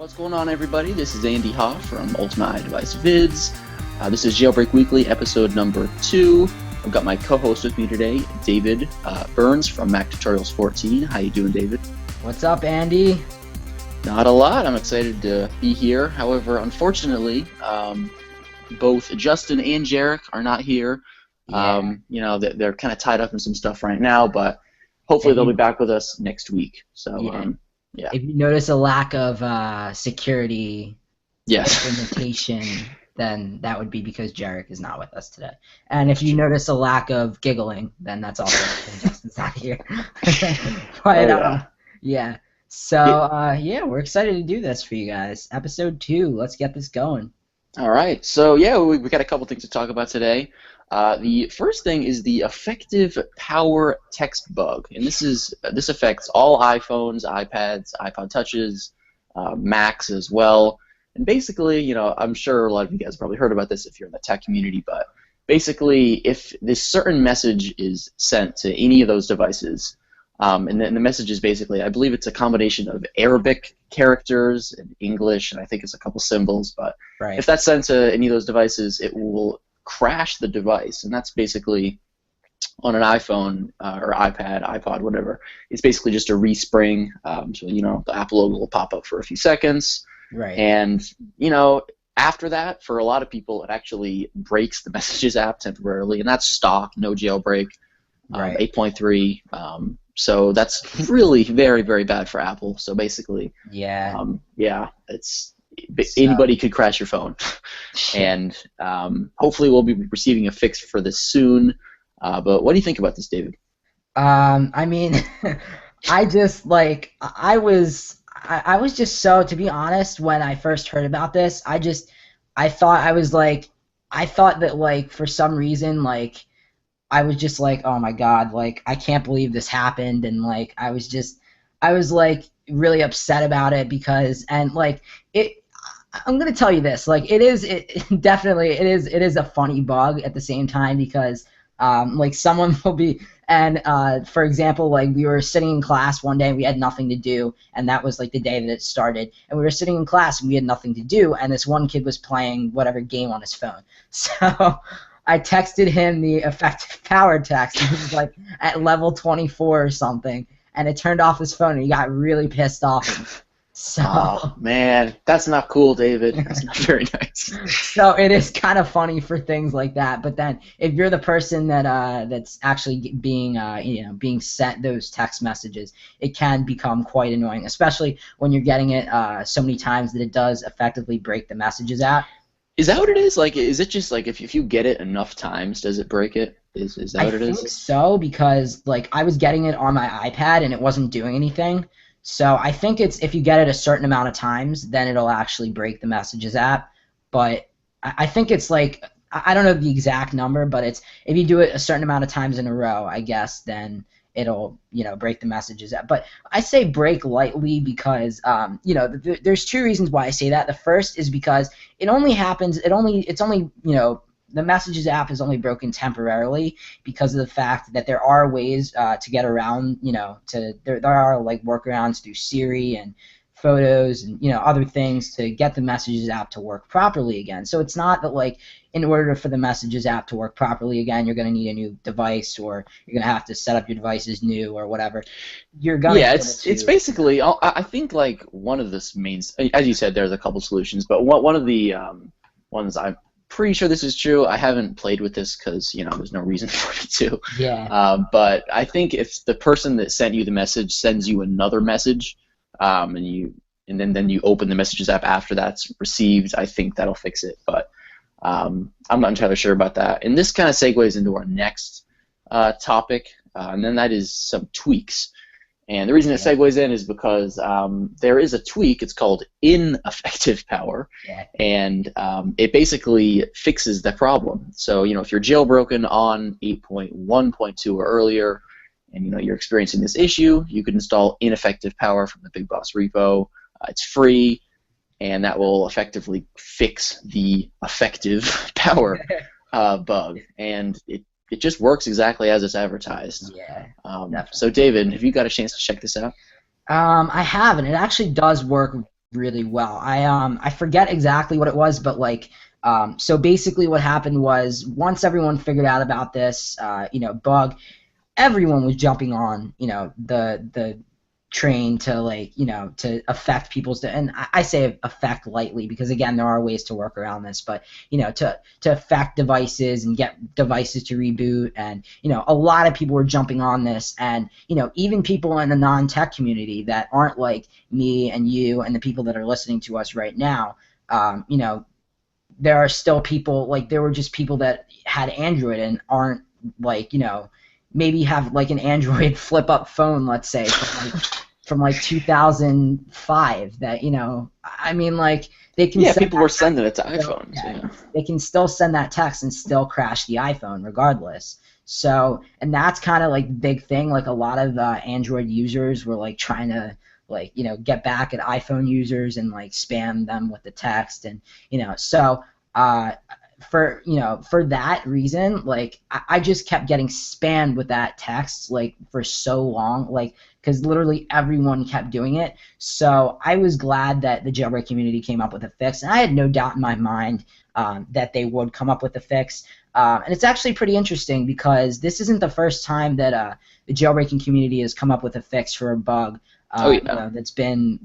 What's going on, everybody? This is Andy Hoff from Ultimate iDevice Vids. This is Jailbreak Weekly, episode number 2. I've got my co-host with me today, David Burns from Mac Tutorials 14. How you doing, David? What's up, Andy? Not a lot. I'm excited to be here. However, unfortunately, both Justin and Jarek are not here. Yeah. They're kind of tied up in some stuff right now, but hopefully they'll be back with us next week. So, yeah. If you notice a lack of security implementation, then that would be because Jarek is not with us today. And if you notice a lack of giggling, then that's also because Justin's not here. So we're excited to do this for you guys. Episode 2. Let's get this going. All right. So, we got a couple things to talk about today. The first thing is the effective power text bug, and this affects all iPhones, iPads, iPod Touches, Macs as well. And basically, I'm sure a lot of you guys probably heard about this if you're in the tech community, but basically, if this certain message is sent to any of those devices, and then the message is basically, I believe it's a combination of Arabic characters and English, and I think it's a couple symbols, but if that's sent to any of those devices, it will crash the device, and that's basically on an iPhone or iPad, iPod, whatever. It's basically just a respring, so the Apple logo will pop up for a few seconds, and after that, for a lot of people, it actually breaks the Messages app temporarily, and that's stock, no jailbreak, 8.3. So that's really very, very bad for Apple. So basically, anybody could crash your phone, and hopefully we'll be receiving a fix for this soon. But what do you think about this, David? I mean, I was just so, to be honest, when I first heard about this, I thought that for some reason, I was just like, oh my god, I can't believe this happened, and I was really upset about it because, and I'm gonna tell you this, it definitely is a funny bug at the same time because someone will be, and for example, we were sitting in class one day and we had nothing to do, and that was the day that it started, and we were sitting in class and we had nothing to do, and this one kid was playing whatever game on his phone, so I texted him the effective power text, and he was at level 24 or something, and it turned off his phone and he got really pissed off. So, oh man, that's not cool, David. That's not very nice. So it is kind of funny for things like that. But then, if you're the person that's actually being sent those text messages, it can become quite annoying, especially when you're getting it so many times that it does effectively break the Messages app. Is that what it is? Is it just if you get it enough times, does it break it? Is that what it is? I think so, because I was getting it on my iPad and it wasn't doing anything. So I think it's, if you get it a certain amount of times, then it'll actually break the Messages app. But I think it's I don't know the exact number, but it's, if you do it a certain amount of times in a row, I guess, then it'll break the Messages app. But I say break lightly because there's 2 reasons why I say that. The first is because it only happens, the Messages app is only broken temporarily because of the fact that there are ways to get around, there are workarounds through Siri and Photos and other things to get the Messages app to work properly again. So it's not that in order for the Messages app to work properly again, you're going to need a new device, or you're going to have to set up your devices new or whatever. You're going it's basically, I think one of the main, as you said, there's a couple solutions, but one of the ones I'm pretty sure this is true. I haven't played with this because there's no reason for me to. But I think if the person that sent you the message sends you another message, and then you open the Messages app after that's received, I think that'll fix it. But I'm not entirely sure about that. And this kind of segues into our next topic, and then that is some tweaks. And the reason it segues in is because there is a tweak. It's called ineffective power, and it basically fixes the problem. So if you're jailbroken on 8.1.2 or earlier, and you're experiencing this issue, you can install ineffective power from the Big Boss repo. It's free, and that will effectively fix the effective power bug. And it just works exactly as it's advertised. So David, have you got a chance to check this out? I have, and it actually does work really well. I forget exactly what it was, but like so basically what happened was once everyone figured out about this bug, everyone was jumping on the train to to affect people's, and I say affect lightly because again there are ways to work around this, but to affect devices and get devices to reboot, and a lot of people were jumping on this, and even people in the non-tech community that aren't like me and you and the people that are listening to us right now, there are still people, like there were just people that had Android and aren't like maybe have like an Android flip up phone, let's say, from like 2005 that I mean like they can people were sending it to iPhones. They can still send that text and still crash the iPhone regardless. So, and that's kind of like the big thing, like a lot of Android users were like trying to like get back at iPhone users and like spam them with the text, and so for that reason, like I just kept getting spammed with that text like for so long, like because literally everyone kept doing it. So I was glad that the Jailbreak community came up with a fix, and I had no doubt in my mind that they would come up with a fix. And it's actually pretty interesting because this isn't the first time that the jailbreaking community has come up with a fix for a bug that's been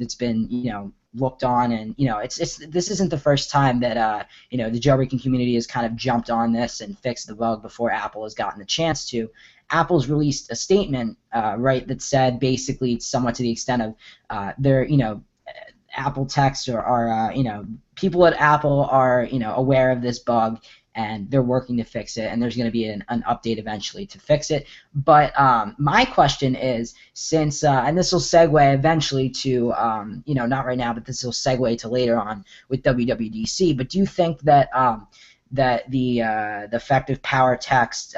looked on, and this isn't the first time that the jailbreaking community has kind of jumped on this and fixed the bug before Apple has gotten the chance to. Apple's released a statement that said basically somewhat to the extent of Apple techs are people at Apple are aware of this bug, and they're working to fix it, and there's going to be an update eventually to fix it. But my question is, since and this will segue eventually to not right now, but this will segue to later on with WWDC. But do you think that that the effective power text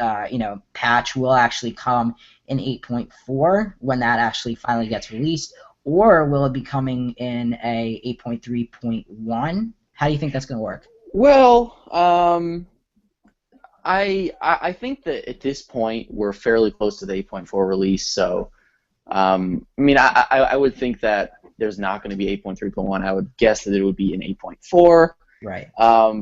patch will actually come in 8.4 when that actually finally gets released, or will it be coming in a 8.3.1? How do you think that's going to work? Well, I think that at this point we're fairly close to the 8.4 release, so I mean I would think that there's not going to be 8.3.1. I would guess that it would be in 8.4. Right.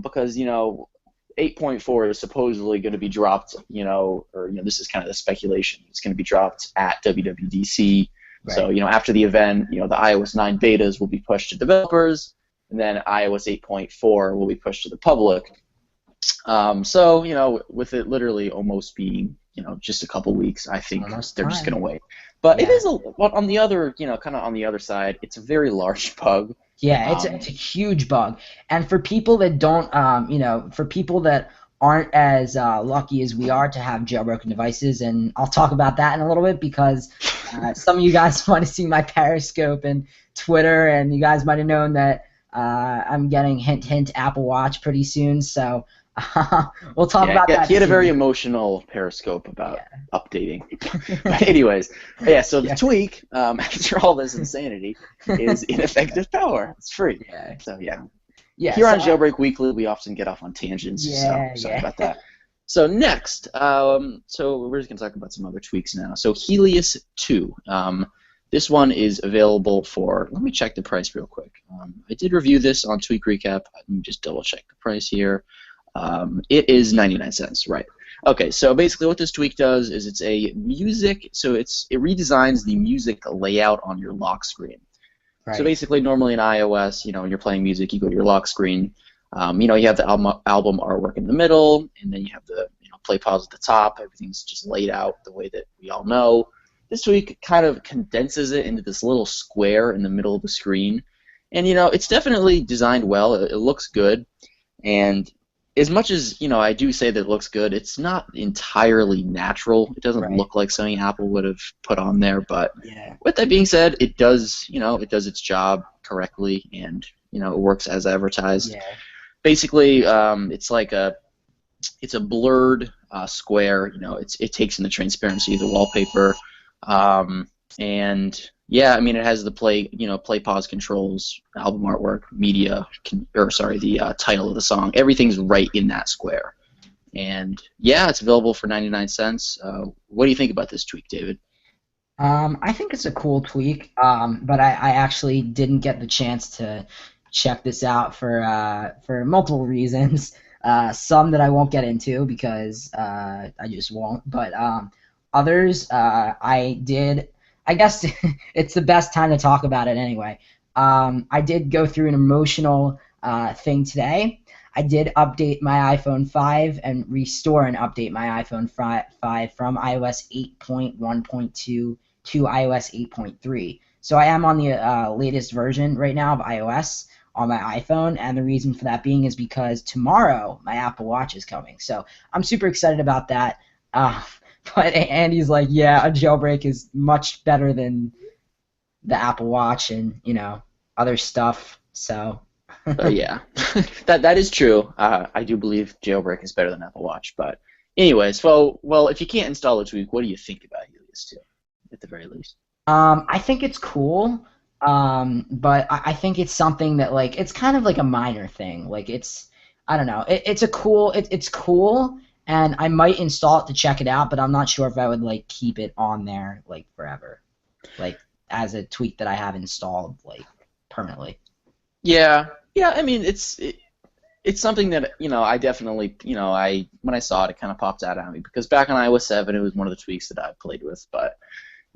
Because 8.4 is supposedly going to be dropped, or this is kind of the speculation. It's going to be dropped at WWDC. Right. So after the event, the iOS 9 betas will be pushed to developers, and then iOS 8.4 will be pushed to the public. So with it literally almost being just a couple weeks, I think they're just going to wait. But it is on the other kind of on the other side, it's a very large bug. Yeah, it's a huge bug, and for people that don't, for people that aren't as lucky as we are to have jailbroken devices, and I'll talk about that in a little bit because some of you guys want to see my Periscope and Twitter, and you guys might have known that I'm getting hint Apple Watch pretty soon, so we'll talk about that. He had a very emotional Periscope about updating. But anyways, so the tweak, after all this insanity, is ineffective power. It's free. Yeah. So here on Jailbreak Weekly, we often get off on tangents, so sorry about that. So next, so we're just going to talk about some other tweaks now. So Helius 2. This one is available for, let me check the price real quick. I did review this on Tweak Recap. Let me just double check the price here. It is 99 cents, right. Okay, so basically what this tweak does is it's a music, so it redesigns the music layout on your lock screen. Right. So basically normally in iOS, when you're playing music, you go to your lock screen. You have the album artwork in the middle, and then you have the play pause at the top. Everything's just laid out the way that we all know. This tweak kind of condenses it into this little square in the middle of the screen. And, it's definitely designed well. It looks good. And as much as, I do say that it looks good, it's not entirely natural. It doesn't look like something Apple would have put on there. But with that being said, it does, it does its job correctly, and, it works as advertised. Yeah. Basically, it's like it's a blurred square. It takes in the transparency of the wallpaper. And I mean, it has the play pause controls, album artwork, media, the title of the song. Everything's right in that square. And it's available for 99 cents. What do you think about this tweak, David? I think it's a cool tweak, but I actually didn't get the chance to check this out for multiple reasons. Some that I won't get into because I just won't. But others, I did. I guess it's the best time to talk about it anyway. I did go through an emotional thing today. I did update my iPhone 5 and restore and update my iPhone 5 from iOS 8.1.2 to iOS 8.3. So I am on the latest version right now of iOS on my iPhone, and the reason for that being is because tomorrow my Apple Watch is coming. So I'm super excited about that. But Andy's like, yeah, a jailbreak is much better than the Apple Watch and, other stuff. So Yeah, that is true. I do believe Jailbreak is better than Apple Watch. But anyways, well, if you can't install it tweak, what do you think about Helios 2, at the very least? I think it's cool, but I think it's something that like it's kind of like a minor thing. Like I don't know. It's cool, and I might install it to check it out, but I'm not sure if I would like keep it on there like forever, like as a tweak that I have installed like permanently. Yeah. I mean, it's something that I definitely when I saw it, it kind of popped out at me because back on iOS 7, it was one of the tweaks that I played with, but.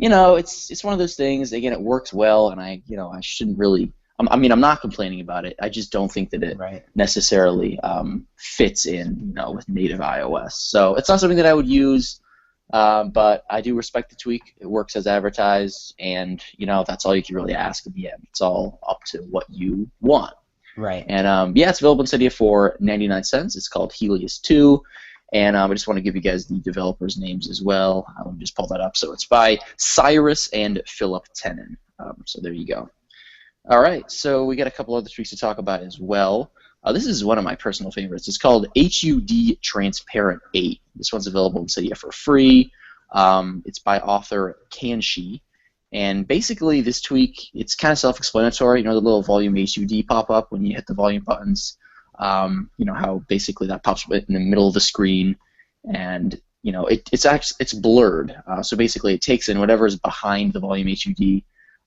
It's one of those things. Again, it works well, and I shouldn't really. I mean, I'm not complaining about it. I just don't think that it Right. necessarily fits in, with native iOS. So it's not something that I would use, but I do respect the tweak. It works as advertised, and that's all you can really ask in the end. It's all up to what you want. Right. And yeah, it's available in Cydia for 99 cents. It's called Helios 2. And I just want to give you guys the developers' names as well. Let me just pull that up. So it's by Cyrus and Philip Tenen. So there you go. All right, so we got a couple other tweaks to talk about as well. This is one of my personal favorites. It's called HUD Transparent 8. This one's available in Cydia for free. It's by author Kanshi. And basically, this tweak, it's kind of self-explanatory. The little volume HUD pop-up when you hit the volume buttons. How basically that pops up in the middle of the screen, and it's blurred. So basically, it takes in whatever is behind the volume HUD,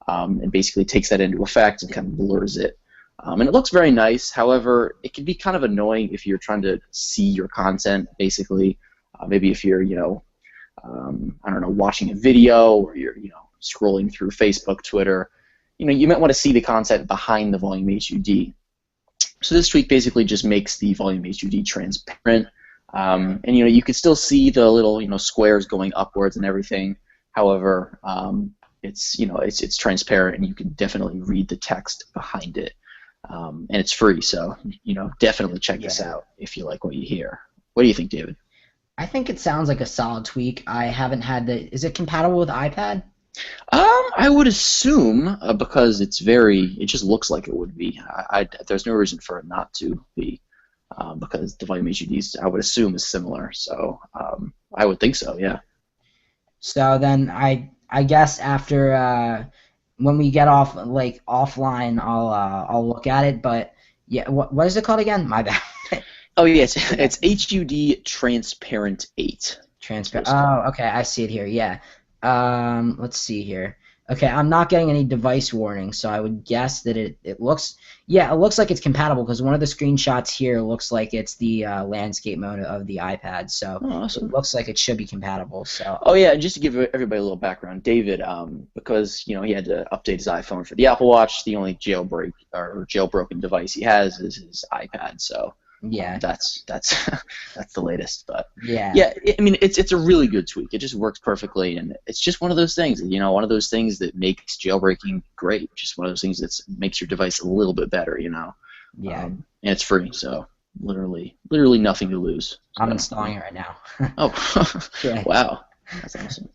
and basically takes that into effect and kind of blurs it. And it looks very nice. However, it can be kind of annoying if you're trying to see your content. Basically, maybe if you're I don't know, watching a video or you're scrolling through Facebook, Twitter, you might want to see the content behind the volume HUD. So this tweak basically just makes the volume HUD transparent, and you can still see the little squares going upwards and everything. However, it's transparent and you can definitely read the text behind it, and it's free. So definitely check this out if you like what you hear. What do you think, David? I think it sounds like a solid tweak. I haven't had the. Is it compatible with iPad? I would assume because it just looks like it would be. There's no reason for it not to be, because the volume HUDs I would assume is similar. So I would think so, yeah. So then I guess after when we get offline, I'll look at it. But yeah, what is it called again? My bad. Oh yeah, it's HUD Transparent 8. Transparent. Oh, okay, I see it here. Yeah. Let's see here. Okay, I'm not getting any device warnings, so I would guess that it looks like it's compatible because one of the screenshots here looks like it's the landscape mode of the iPad, so awesome. It looks like it should be compatible. So. Oh yeah, and just to give everybody a little background, David, because he had to update his iPhone for the Apple Watch, the only jailbroken device he has is his iPad, so. Yeah, that's the latest, but yeah. I mean it's a really good tweak. It just works perfectly, and it's just one of those things. One of those things that makes jailbreaking great. Just one of those things that makes your device a little bit better. Yeah. And it's free, so literally nothing to lose. So, I'm installing it right now. Oh, yeah. Wow, that's awesome.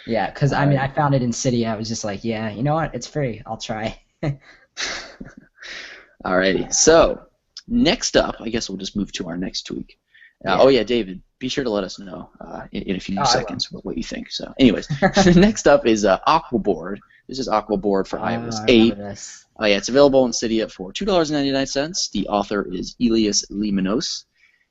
Yeah, because I mean I found it in Cydia. I was just like, yeah, you know what? It's free. I'll try. Alrighty, so. Next up, I guess we'll just move to our next tweak. Oh yeah, David, be sure to let us know in a few seconds what you think. So, anyways, next up is AquaBoard. This is AquaBoard for iOS 8. Yeah, it's available in Cydia for $2.99. The author is Elias Limenos,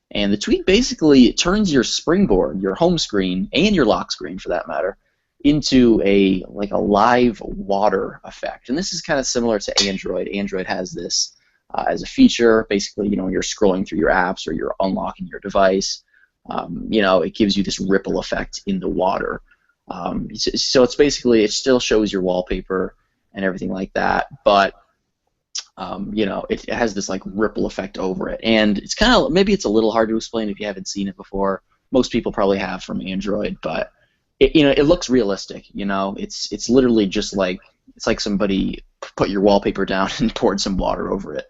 and the tweak basically turns your springboard, your home screen, and your lock screen for that matter, into a live water effect. And this is kind of similar to Android. Android has this as a feature. Basically, when you're scrolling through your apps or you're unlocking your device, it gives you this ripple effect in the water. So it's basically, it still shows your wallpaper and everything like that, but it has this ripple effect over it. And it's kind of, maybe it's a little hard to explain if you haven't seen it before. Most people probably have from Android, but it looks realistic. It's literally just it's like somebody put your wallpaper down and poured some water over it,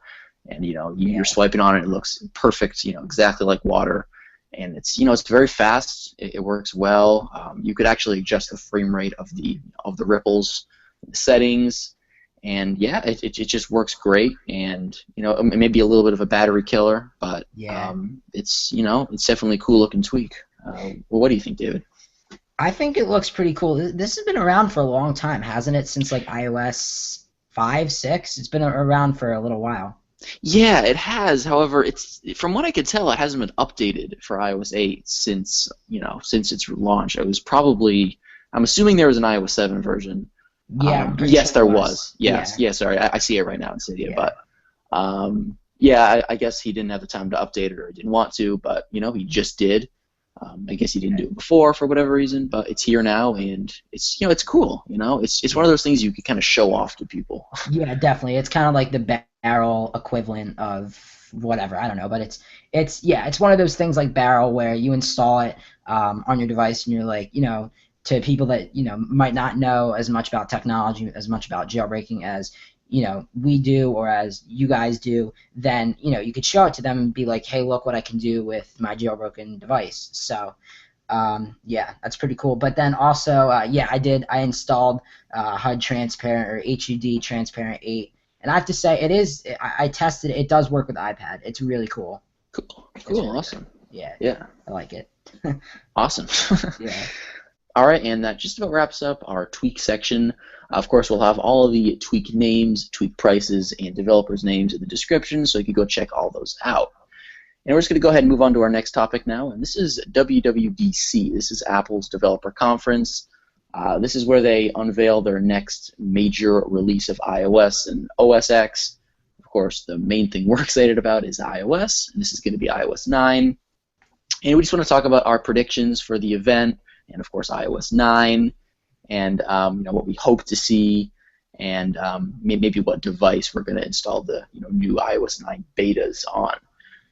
and you're swiping on it. It looks perfect. Exactly like water, and it's it's very fast. It works well. You could actually adjust the frame rate of the ripples, the settings, and yeah, it just works great. And it may be a little bit of a battery killer, but it's it's definitely a cool looking tweak. Well, what do you think, David? I think it looks pretty cool. This has been around for a long time, hasn't it? Since iOS 5, 6? It's been around for a little while. Yeah, it has. However, it's, from what I could tell, it hasn't been updated for iOS 8 since its launch. It was probably, I'm assuming there was an iOS 7 version. Yeah. Yes, there was. Yes. Yeah. Sorry, I see it right now in Cydia, but I guess he didn't have the time to update it, or he didn't want to, but he just did. I guess he didn't do it before for whatever reason, but it's here now, and it's it's cool. It's one of those things you could kind of show off to people. Yeah, definitely. It's kind of like the Barrel equivalent of whatever, I don't know, but it's one of those things like Barrel where you install it on your device, and you're to people that might not know as much about technology, as much about jailbreaking as we do, or as you guys do, then you could show it to them and be like, hey, look what I can do with my jailbroken device. So yeah, that's pretty cool. But then also I installed HUD Transparent, or HUD Transparent 8, and I have to say I tested it. It does work with iPad. It's really cool. Cool, really awesome. Good. Yeah, I like it. Awesome. Yeah. All right, and that just about wraps up our tweak section. Of course, we'll have all of the tweak names, tweak prices, and developers' names in the description, so you can go check all those out. And we're just going to go ahead and move on to our next topic now, and this is WWDC. This is Apple's developer conference. This is where they unveil their next major release of iOS and OS X. Of course, the main thing we're excited about is iOS, and this is going to be iOS 9. And we just want to talk about our predictions for the event, and of course iOS 9, and what we hope to see, and maybe what device we're going to install the new iOS 9 betas on.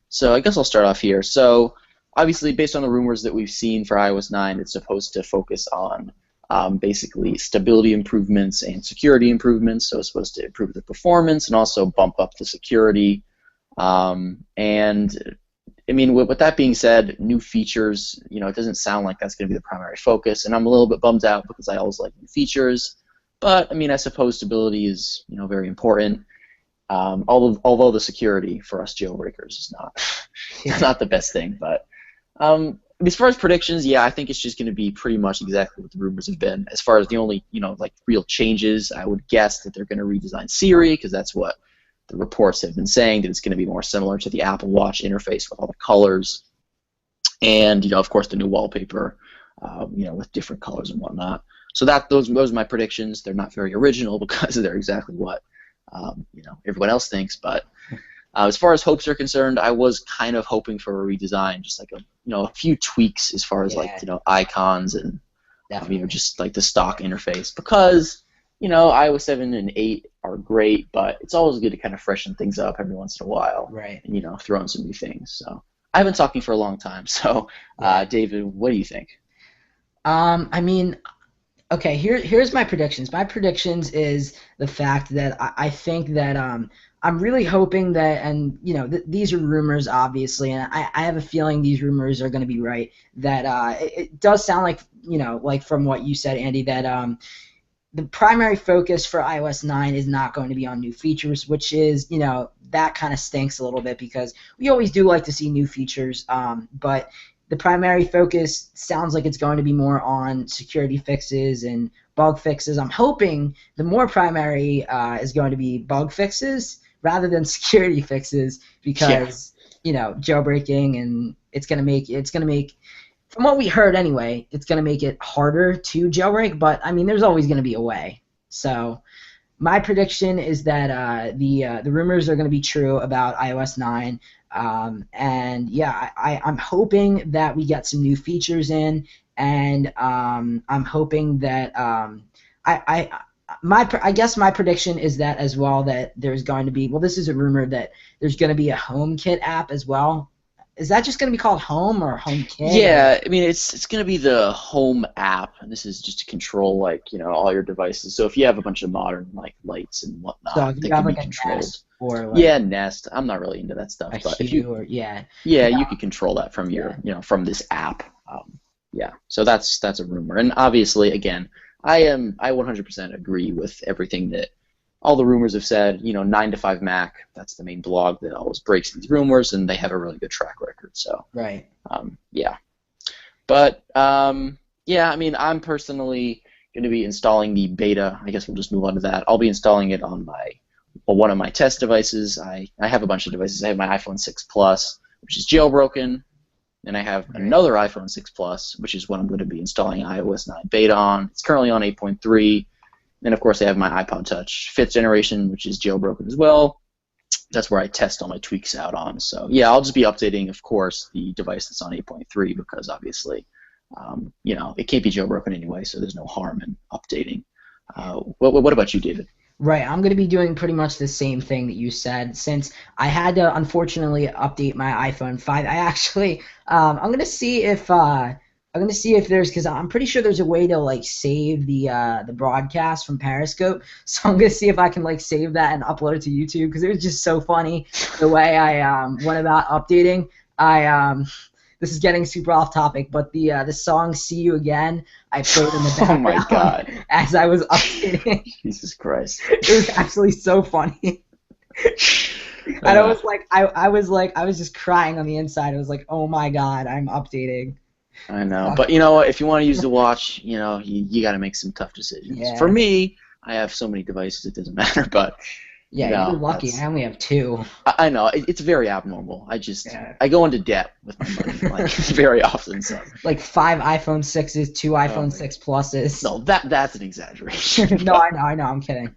So I guess I'll start off here. So obviously, based on the rumors that we've seen for iOS 9, it's supposed to focus on basically stability improvements and security improvements. So it's supposed to improve the performance and also bump up the security. And I mean, with that being said, new features, it doesn't sound like that's going to be the primary focus, and I'm a little bit bummed out because I always like new features. But I mean, I suppose stability is, very important. Although the security for us jailbreakers is not the best thing. But as far as predictions, yeah, I think it's just going to be pretty much exactly what the rumors have been. As far as the only, real changes, I would guess that they're going to redesign Siri, because that's what the reports have been saying, that it's going to be more similar to the Apple Watch interface with all the colors, and of course the new wallpaper, with different colors and whatnot. So those are my predictions. They're not very original because they're exactly what everyone else thinks. But as far as hopes are concerned, I was kind of hoping for a redesign, just like a few tweaks as far as icons and just like the stock interface, because iOS 7 and 8 are great, but it's always good to kind of freshen things up every once in a while, right? And throw in some new things. So I've been talking for a long time. So David, what do you think? I mean, okay, here's my predictions. My predictions is the fact that I think that I'm really hoping that, and these are rumors, obviously, and I have a feeling these rumors are going to be right. That it does sound like like from what you said, Andy, that the primary focus for iOS 9 is not going to be on new features, which is, that kind of stinks a little bit, because we always do like to see new features, but the primary focus sounds like it's going to be more on security fixes and bug fixes. I'm hoping the more primary is going to be bug fixes rather than security fixes, because jailbreaking, and it's going to make from what we heard anyway, it's going to make it harder to jailbreak, but I mean, there's always going to be a way. So my prediction is that the rumors are going to be true about iOS 9, and yeah, I'm hoping that we get some new features in, and I'm hoping that I guess my prediction is that as well, that there's going to be, well, this is a rumor that there's going to be a HomeKit app as well. Is that just going to be called Home or HomeKit? Yeah, I mean it's going to be the Home app, and this is just to control all your devices. So if you have a bunch of modern lights and whatnot, So if they you have can be like a controlled. Nest or Yeah, Nest. I'm not really into that stuff, but if you yeah, you could control that from your from this app. Yeah, so that's a rumor, and obviously again, I 100% agree with everything that all the rumors have said. 9 to 5 Mac, that's the main blog that always breaks these rumors, and they have a really good track record. So right. yeah, but yeah, I mean, I'm personally going to be installing the beta. I guess we'll just move on to that. I'll be installing it on one of my test devices. I have a bunch of devices. I have my iPhone 6 Plus, which is jailbroken, and I have another iPhone 6 Plus, which is what I'm going to be installing iOS 9 beta on. It's currently on 8.3. And of course, I have my iPod Touch 5th generation, which is jailbroken as well. That's where I test all my tweaks out on. So yeah, I'll just be updating, of course, the device that's on 8.3 because obviously, it can't be jailbroken anyway, so there's no harm in updating. What about you, David? Right, I'm going to be doing pretty much the same thing that you said. Since I had to unfortunately update my iPhone 5, I actually I'm going to see if there's, because I'm pretty sure there's a way to save the broadcast from Periscope. So I'm going to see if I can save that and upload it to YouTube, because it was just so funny the way I went about updating. This is getting super off topic, but the song "See You Again" I played in the background. Oh my God! As I was updating. Jesus Christ! It was actually so funny. And I was just crying on the inside. I was like, oh my God, I'm updating. I know, but you know what? If you want to use the watch, you got to make some tough decisions. Yeah. For me, I have so many devices, it doesn't matter. But yeah, you're lucky. I only have 2. I know it's very abnormal. I go into debt with my money very often. So 5 iPhone 6s, 2 iPhone 6 Pluses. No, that's an exaggeration. No, I know. I'm kidding.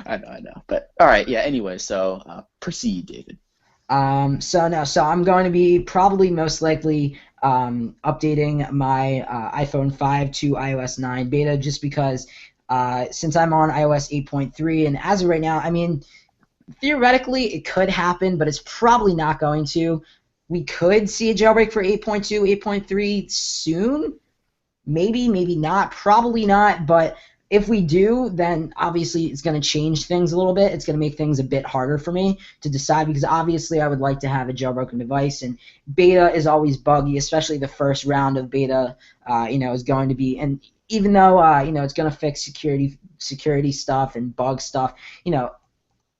I know. But all right, yeah. Anyway, so proceed, David. So I'm going to be probably most likely updating my iPhone 5 to iOS 9 beta, just because since I'm on iOS 8.3, and as of right now, I mean, theoretically it could happen, but it's probably not going to. We could see a jailbreak for 8.2, 8.3 soon. Maybe not. Probably not, but if we do, then obviously it's going to change things a little bit. It's going to make things a bit harder for me to decide, because obviously I would like to have a jailbroken device, and beta is always buggy, especially the first round of beta, is going to be, and even though, it's going to fix security stuff and bug stuff,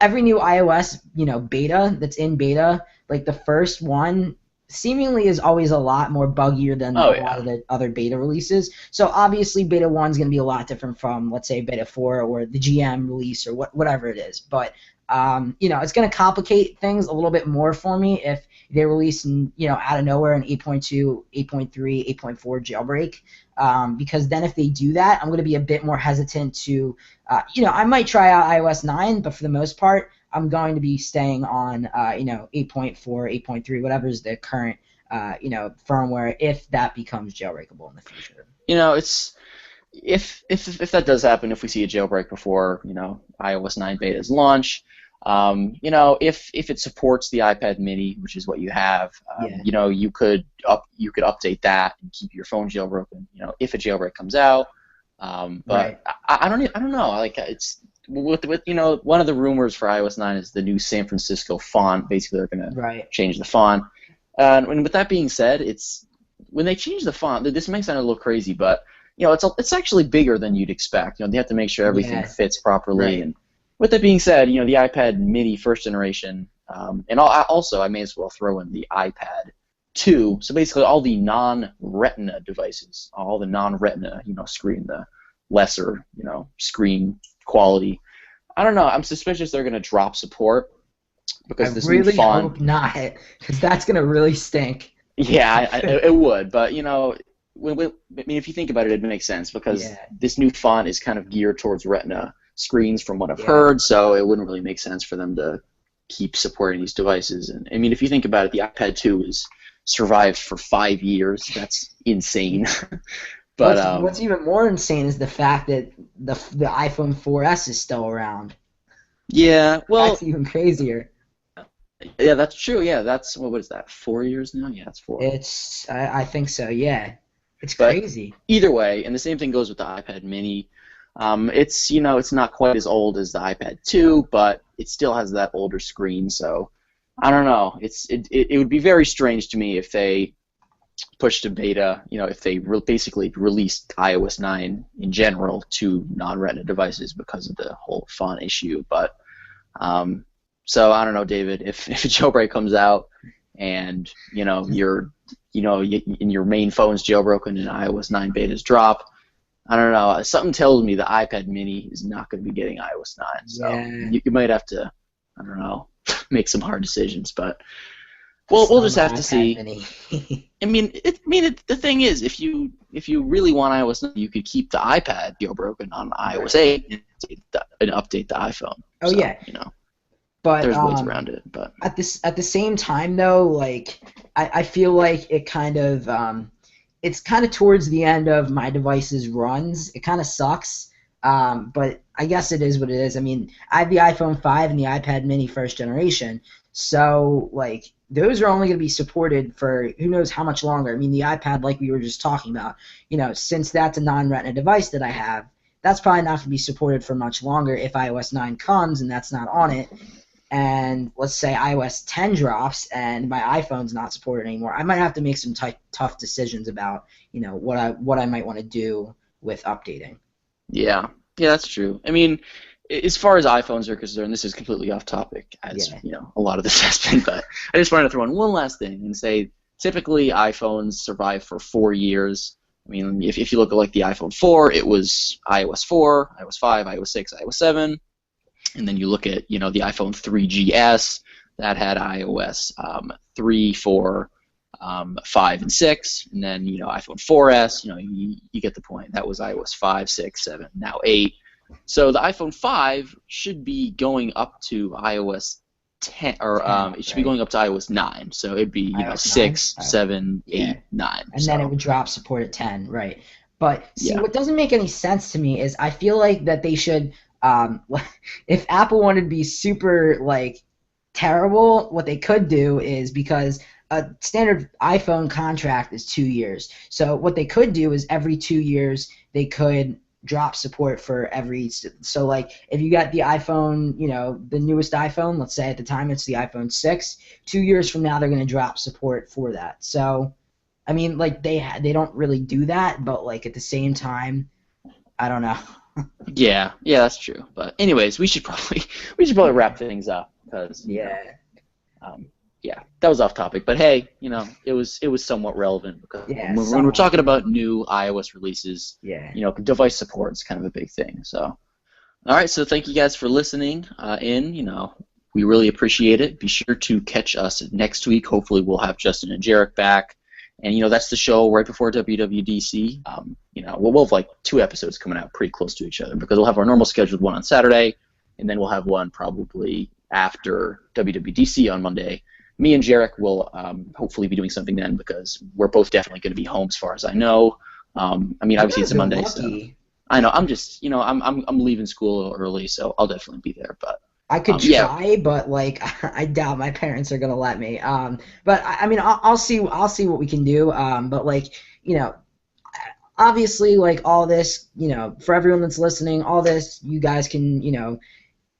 every new iOS, beta that's in beta, the first one seemingly is always a lot more buggier than a lot of the other beta releases. So obviously beta 1 is going to be a lot different from, let's say, beta 4 or the GM release or whatever it is. But it's going to complicate things a little bit more for me if they release out of nowhere an 8.2, 8.3, 8.4 jailbreak. Because then if they do that, I'm going to be a bit more hesitant to, I might try out iOS 9, but for the most part, I'm going to be staying on, 8.4, 8.3, whatever is the current, firmware, if that becomes jailbreakable in the future. It's if that does happen, if we see a jailbreak before iOS 9 beta's launch, if it supports the iPad Mini, which is what you have, you could update that and keep your phone jailbroken. If a jailbreak comes out, but right. I don't know. It's with one of the rumors for iOS 9 is the new San Francisco font. Basically, they're gonna change the font. And with that being said, when they change the font, this may sound a little crazy, but it's actually bigger than you'd expect. They have to make sure everything fits properly. Right. And with that being said, the iPad Mini first generation, and also I may as well throw in the iPad 2. So basically, all the non-Retina devices, all the non-Retina, screen, the lesser, screen quality. I don't know. I'm suspicious they're going to drop support because this new font. I really hope not, because that's going to really stink. Yeah, it would, but I mean, if you think about it, it makes sense because Yeah, this new font is kind of geared towards Retina screens, from what I've yeah. heard. So it wouldn't really make sense for them to keep supporting these devices. And I mean, if you think about it, the iPad 2 has survived for 5 years. That's insane. But What's even more insane is the fact that the iPhone 4S is still around. yeah, That's well, even crazier. yeah, that's true. Yeah, that's what is that? 4 years now? Yeah, it's 4. I think so. Yeah, it's But crazy. either way, and the same thing goes with the iPad Mini. It's not quite as old as the iPad 2, but it still has that older screen. So I don't know. It would be very strange to me if they pushed a beta. If they basically released iOS 9 in general to non-Retina devices because of the whole font issue. But so I don't know, David. If a jailbreak comes out and in your main phone's jailbroken and iOS 9 betas drop, I don't know. Something tells me the iPad Mini is not going to be getting iOS 9. So Yeah, you might have to, I don't know, make some hard decisions. But we'll just have to iPad see. Mini. The thing is, if you really want iOS 9, you could keep the iPad jailbroken on iOS 8 and update the iPhone. Oh So, yeah, but there's ways around it. But at the same time though, like I feel like it kind of it's kind of towards the end of my device's runs. It kind of sucks, but I guess it is what it is. I mean, I have the iPhone 5 and the iPad Mini first generation, so like those are only going to be supported for who knows how much longer. I mean, the iPad, like we were just talking about, since that's a non-Retina device that I have, that's probably not going to be supported for much longer if iOS 9 comes and that's not on it. And let's say iOS 10 drops and my iPhone's not supported anymore, I might have to make some tough decisions about what I might want to do with updating. yeah, that's true. I mean, as far as iPhones are concerned, this is completely off topic, as Yeah. a lot of this has been. But I just wanted to throw in one last thing and say, typically iPhones survive for 4 years. I mean, if you look at like the iPhone 4, it was iOS 4, iOS 5, iOS 6, iOS 7. And then you look at, the iPhone 3GS, that had iOS 3, 4, 5, and 6. And then, iPhone 4S, you get the point. That was iOS 5, 6, 7, now 8. So the iPhone 5 should be going up to iOS 10, or 10, it should be right. going up to iOS 9. So it'd be, iOS 6, 9? 7, Yeah. 8, 9. And then it would drop support at 10, right? But see, Yeah. what doesn't make any sense to me is I feel like that they should, if Apple wanted to be super like terrible, what they could do is, because a standard iPhone contract is 2 years, so what they could do is every 2 years they could drop support for every. So like if you got the iPhone, the newest iPhone, let's say at the time it's the iPhone 6, 2 years from now they're going to drop support for that. So I mean, like they don't really do that, but like at the same time, I don't know. Yeah, that's true. But anyways, we should probably wrap things up because that was off topic. But hey, it was somewhat relevant because Yeah, when we're somewhat. talking about new iOS releases, Yeah. device support is kind of a big thing. So, all right, so thank you guys for listening we really appreciate it. Be sure to catch us next week. Hopefully, we'll have Justin and Jarek back. And that's the show right before WWDC. We'll have like 2 episodes coming out pretty close to each other because we'll have our normal scheduled one on Saturday, and then we'll have one probably after WWDC on Monday. Me and Jarek will hopefully be doing something then because we're both definitely going to be home as far as I know. Obviously it's a Monday, so I know I'm just I'm leaving school a little early, so I'll definitely be there. But I could try, but like I doubt my parents are gonna let me. But I mean, I'll see what we can do. But like obviously, like all this, for everyone that's listening, all this, you guys can,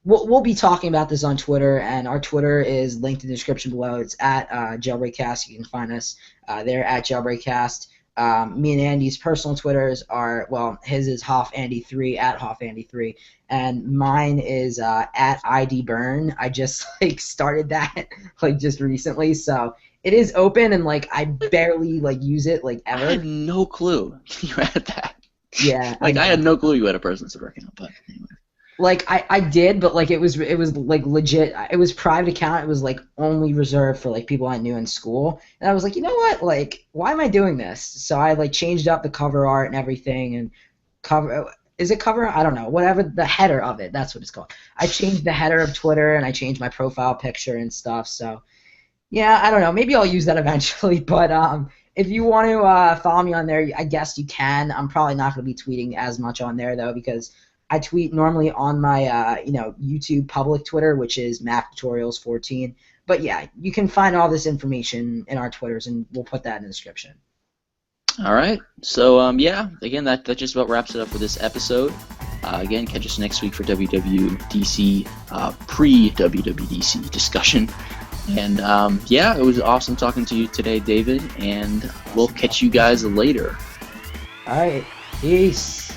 we'll be talking about this on Twitter, and our Twitter is linked in the description below. It's at JailbreakCast. You can find us there at JailbreakCast. Me and Andy's personal Twitters are, well, his is HoffAndy3 at HoffAndy3, and mine is at IDBurn. I just like started that like just recently, so it is open and like I barely like use it like ever. I had no clue you had that. Yeah. I had no clue you had a personal Twitter account, but anyway. Like I did, but like it was like legit. It was private account. It was like only reserved for like people I knew in school. And I was like, you know what? Like, why am I doing this? So I like changed up the cover art and everything and cover. Is it cover? I don't know. Whatever the header of it. That's what it's called. I changed the header of Twitter and I changed my profile picture and stuff. So yeah, I don't know. Maybe I'll use that eventually. But if you want to follow me on there, I guess you can. I'm probably not going to be tweeting as much on there though because I tweet normally on my YouTube public Twitter, which is MacTutorials14. But yeah, you can find all this information in our Twitters, and we'll put that in the description. All right. So yeah, again, that just about wraps it up for this episode. Again, catch us next week for WWDC pre-WWDC discussion. And yeah, it was awesome talking to you today, David. And we'll catch you guys later. All right. Peace.